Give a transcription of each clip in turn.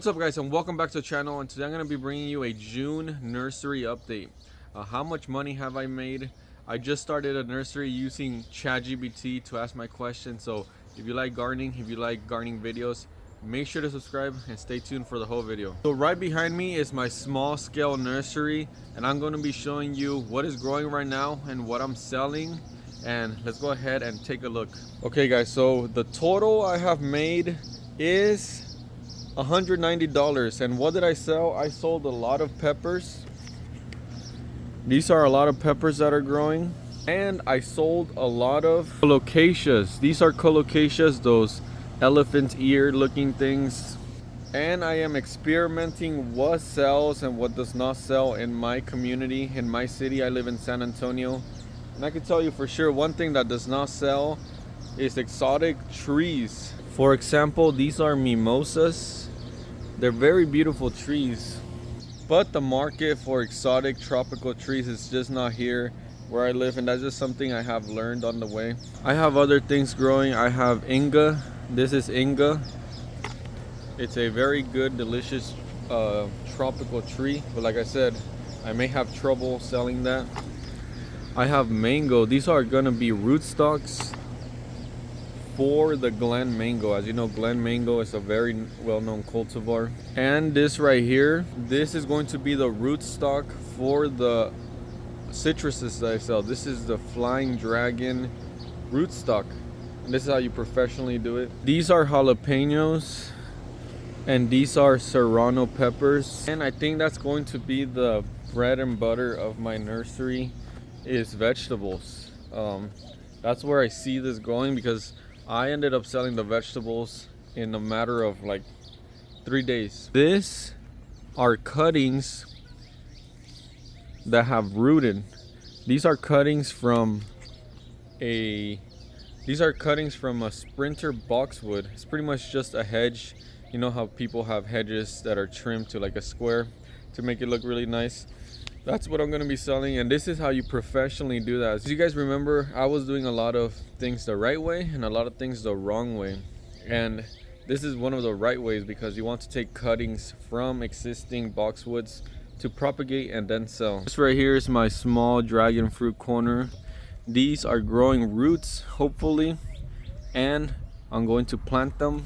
What's up guys, and welcome back to the channel. And today I'm going to be bringing you a June nursery update. How much money have I made? I just started a nursery using ChatGPT to ask my questions. So if you like gardening, if you like gardening videos, make sure to subscribe and stay tuned for the whole video. So right behind me is my small scale nursery, and I'm going to be showing you what is growing right now and what I'm selling. And let's go ahead and take a look. Okay guys, so the total I have made is $190. And what did I sell? I sold a lot of peppers. These are a lot of peppers that are growing. And I sold a lot of colocasias. These are colocasias, those elephant ear looking things. And I am experimenting what sells and what does not sell in my community, in my city. I live in San Antonio, and I can tell you for sure one thing that does not sell is exotic trees. For example, these are mimosas. They're very beautiful trees, but the market for exotic tropical trees is just not here where I live, and that's just something I have learned on the way. I have other things growing. I have Inga. This is Inga. It's a very good, delicious tropical tree, but like I said, I may have trouble selling that. I have mango. These are gonna be rootstocks for the Glen mango. As you know, Glen mango is a very well-known cultivar. And this right here, this is going to be the rootstock for the citruses that I sell. This is the Flying Dragon rootstock, and this is how you professionally do it. These are jalapenos, and these are serrano peppers. And I think that's going to be the bread and butter of my nursery, is vegetables. That's where I see this going, because I ended up selling the vegetables in a matter of like 3 days. These are cuttings that have rooted. These are cuttings from a sprinter boxwood. It's pretty much just a hedge. You know how people have hedges that are trimmed to like a square to make it look really nice? That's what I'm going to be selling, and this is how you professionally do that. As you guys remember, I was doing a lot of things the right way and a lot of things the wrong way, and this is one of the right ways, because you want to take cuttings from existing boxwoods to propagate and then sell. This right here is my small dragon fruit corner. These are growing roots, hopefully, and I'm going to plant them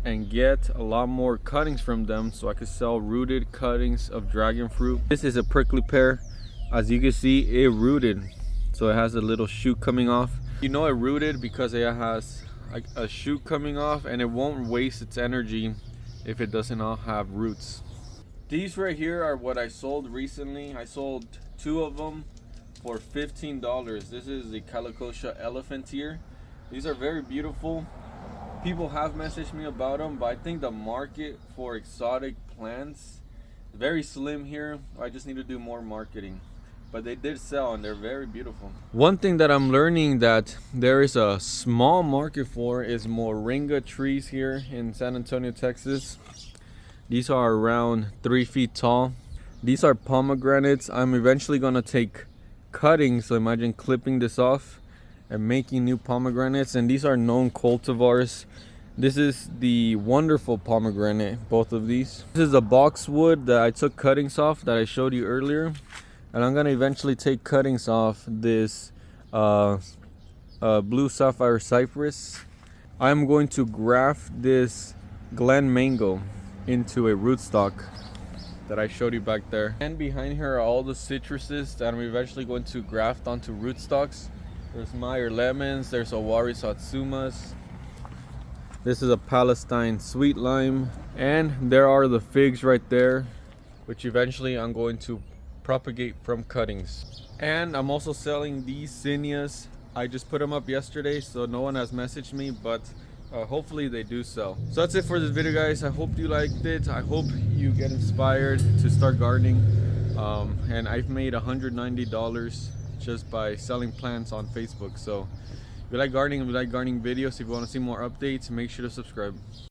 and get a lot more cuttings from them so I could sell rooted cuttings of dragon fruit. This is a prickly pear. As you can see, it rooted, so it has a little shoot coming off. You know it rooted because it has a shoot coming off, and it won't waste its energy if it doesn't all have roots. These right here are what I sold recently. I sold 2 of them for $15. This is the calicosia elephant ear. These are very beautiful. People have messaged me about them, but I think the market for exotic plants is very slim here. I just need to do more marketing, but they did sell and they're very beautiful. One thing that I'm learning that there is a small market for is moringa trees here in San Antonio, Texas. These are around 3 feet tall. These are pomegranates. I'm eventually gonna take cuttings, so imagine clipping this off and making new pomegranates. And these are known cultivars. This is the wonderful pomegranate, both of these. This is a boxwood that I took cuttings off that I showed you earlier, and I'm gonna eventually take cuttings off this blue sapphire cypress. I'm going to graft this Glen mango into a rootstock that I showed you back there. And behind here are all the citruses that I'm eventually going to graft onto rootstocks. There's Meyer lemons, there's Owari satsumas. This is a Palestine sweet lime, and there are the figs right there, which eventually I'm going to propagate from cuttings. And I'm also selling these zinnias. I just put them up yesterday, so no one has messaged me, but hopefully they do sell. So that's it for this video, guys. I hope you liked it. I hope you get inspired to start gardening. And I've made $190 just by selling plants on Facebook. So if you like gardening, if you like gardening videos, if you want to see more updates, make sure to subscribe.